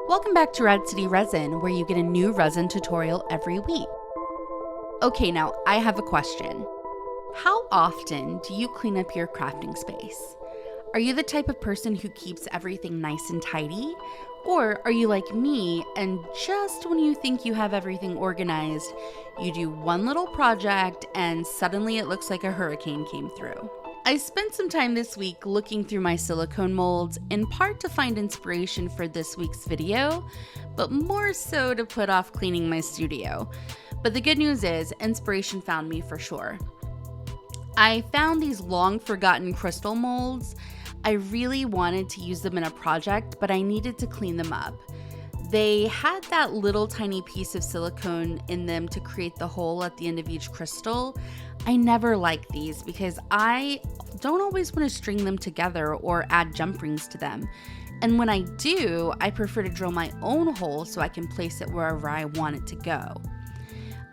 Welcome back to Red City Resin, where you get a new resin tutorial every week. Okay, now I have a question. How often do you clean up your crafting space? Are you the type of person who keeps everything nice and tidy? Or are you like me and just when you think you have everything organized, you do one little project and suddenly it looks like a hurricane came through? I spent some time this week looking through my silicone molds, in part to find inspiration for this week's video, but more so to put off cleaning my studio. But the good news is, inspiration found me for sure. I found these long forgotten crystal molds. I really wanted to use them in a project, but I needed to clean them up. They had that little tiny piece of silicone in them to create the hole at the end of each crystal. I never like these because I don't always want to string them together or add jump rings to them. And when I do, I prefer to drill my own hole so I can place it wherever I want it to go.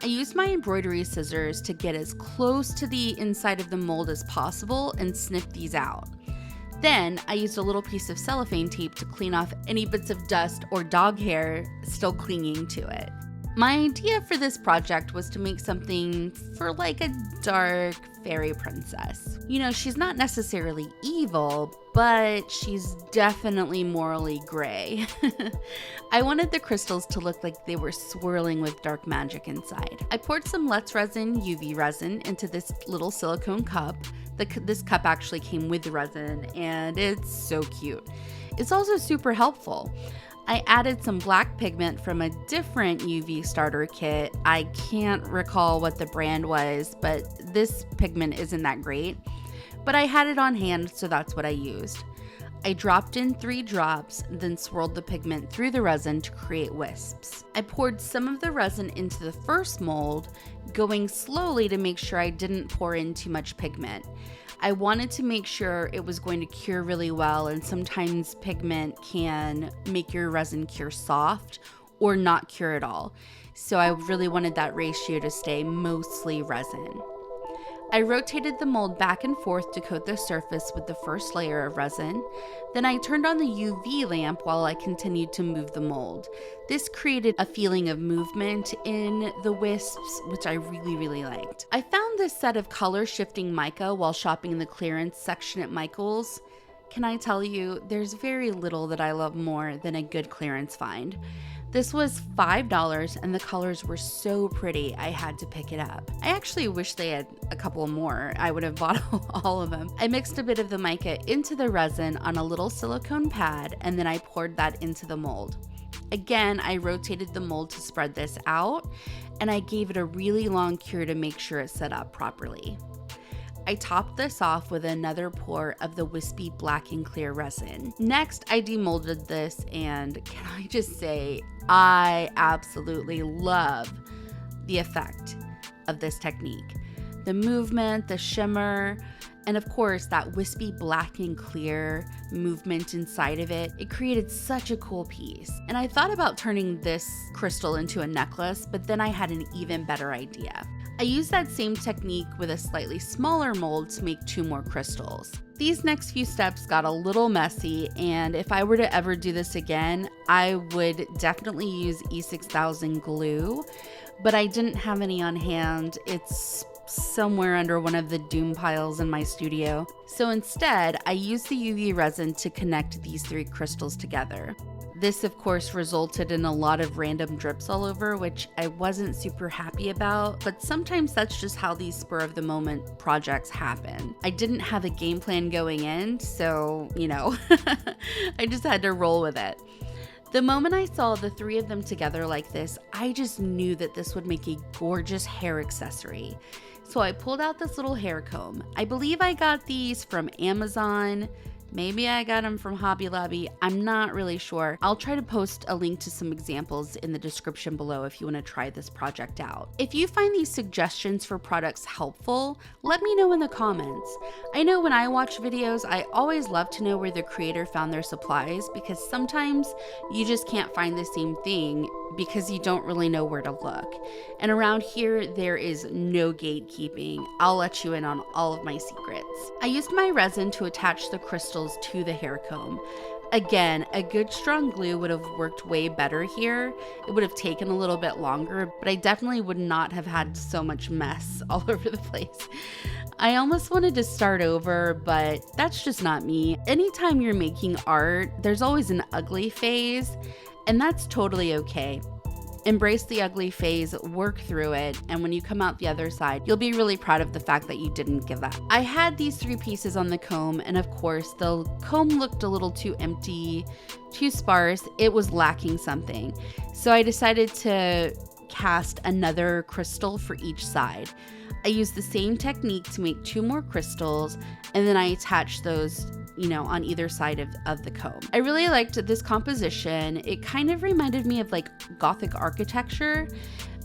I used my embroidery scissors to get as close to the inside of the mold as possible and snip these out. Then I used a little piece of cellophane tape to clean off any bits of dust or dog hair still clinging to it. My idea for this project was to make something for like a dark fairy princess. You know, she's not necessarily evil, but she's definitely morally gray. I wanted the crystals to look like they were swirling with dark magic inside. I poured some Let's Resin UV resin into this little silicone cup. This cup actually came with the resin and it's so cute. It's also super helpful. I added some black pigment from a different UV starter kit. I can't recall what the brand was, but this pigment isn't that great. But I had it on hand, so that's what I used. I dropped in 3 drops, then swirled the pigment through the resin to create wisps. I poured some of the resin into the first mold, going slowly to make sure I didn't pour in too much pigment. I wanted to make sure it was going to cure really well, and sometimes pigment can make your resin cure soft or not cure at all. So I really wanted that ratio to stay mostly resin. I rotated the mold back and forth to coat the surface with the first layer of resin. Then I turned on the UV lamp while I continued to move the mold. This created a feeling of movement in the wisps, which I really liked. I found this set of color shifting mica while shopping in the clearance section at Michael's. Can I tell you, there's very little that I love more than a good clearance find. This was $5 and the colors were so pretty I had to pick it up. I actually wish they had a couple more. I would have bought all of them. I mixed a bit of the mica into the resin on a little silicone pad and then I poured that into the mold. Again, I rotated the mold to spread this out and I gave it a really long cure to make sure it set up properly. I topped this off with another pour of the wispy black and clear resin. Next, I demolded this and can I just say, I absolutely love the effect of this technique. The movement, the shimmer, and of course that wispy black and clear movement inside of it. It created such a cool piece. And I thought about turning this crystal into a necklace, but then I had an even better idea. I used that same technique with a slightly smaller mold to make 2 more crystals. These next few steps got a little messy, and if I were to ever do this again, I would definitely use E6000 glue, but I didn't have any on hand. It's somewhere under one of the doom piles in my studio. So instead, I used the UV resin to connect these 3 crystals together. This, of course, resulted in a lot of random drips all over, which I wasn't super happy about, but sometimes that's just how these spur-of-the-moment projects happen. I didn't have a game plan going in, so, I just had to roll with it. The moment I saw the 3 of them together like this, I just knew that this would make a gorgeous hair accessory. So I pulled out this little hair comb. I believe I got these from Amazon. Maybe I got them from Hobby Lobby. I'm not really sure. I'll try to post a link to some examples in the description below if you want to try this project out. If you find these suggestions for products helpful, let me know in the comments. I know when I watch videos, I always love to know where the creator found their supplies because sometimes you just can't find the same thing because you don't really know where to look. And around here, there is no gatekeeping. I'll let you in on all of my secrets. I used my resin to attach the crystals to the hair comb. Again, a good strong glue would have worked way better here. It would have taken a little bit longer, but I definitely would not have had so much mess all over the place. I almost wanted to start over, but that's just not me. Anytime you're making art, there's always an ugly phase, and that's totally okay. Embrace the ugly phase, work through it, and when you come out the other side, you'll be really proud of the fact that you didn't give up. I had these 3 pieces on the comb, and of course, the comb looked a little too empty, too sparse. It was lacking something. So I decided to cast another crystal for each side. I used the same technique to make 2 more crystals, and then I attached those on either side of the comb. I really liked this composition. It kind of reminded me of like Gothic architecture.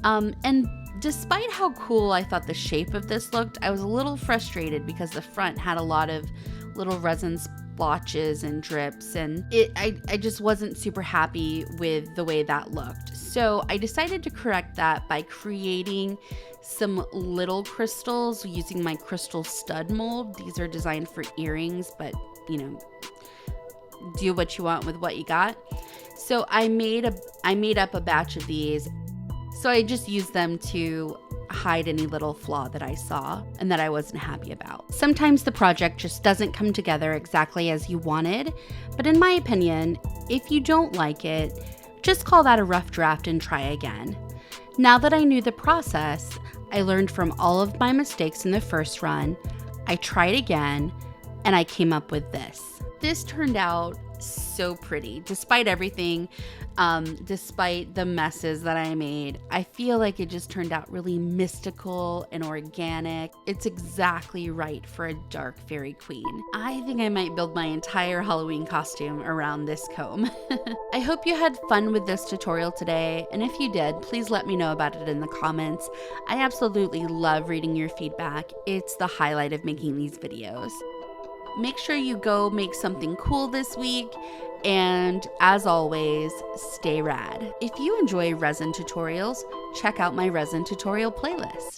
And despite how cool I thought the shape of this looked, I was a little frustrated because the front had a lot of little resin splotches and drips, and I just wasn't super happy with the way that looked. So I decided to correct that by creating some little crystals using my crystal stud mold. These are designed for earrings, but do what you want with what you got. So I made up a batch of these. So I just used them to hide any little flaw that I saw and that I wasn't happy about. Sometimes the project just doesn't come together exactly as you wanted, but in my opinion, if you don't like it, just call that a rough draft and try again. Now that I knew the process, I learned from all of my mistakes in the first run, I tried again, and I came up with this. This turned out so pretty. Despite everything, despite the messes that I made, I feel like it just turned out really mystical and organic. It's exactly right for a dark fairy queen. I think I might build my entire Halloween costume around this comb. I hope you had fun with this tutorial today, and if you did, please let me know about it in the comments. I absolutely love reading your feedback. It's the highlight of making these videos. Make sure you go make something cool this week, and as always, stay rad. If you enjoy resin tutorials, check out my resin tutorial playlist.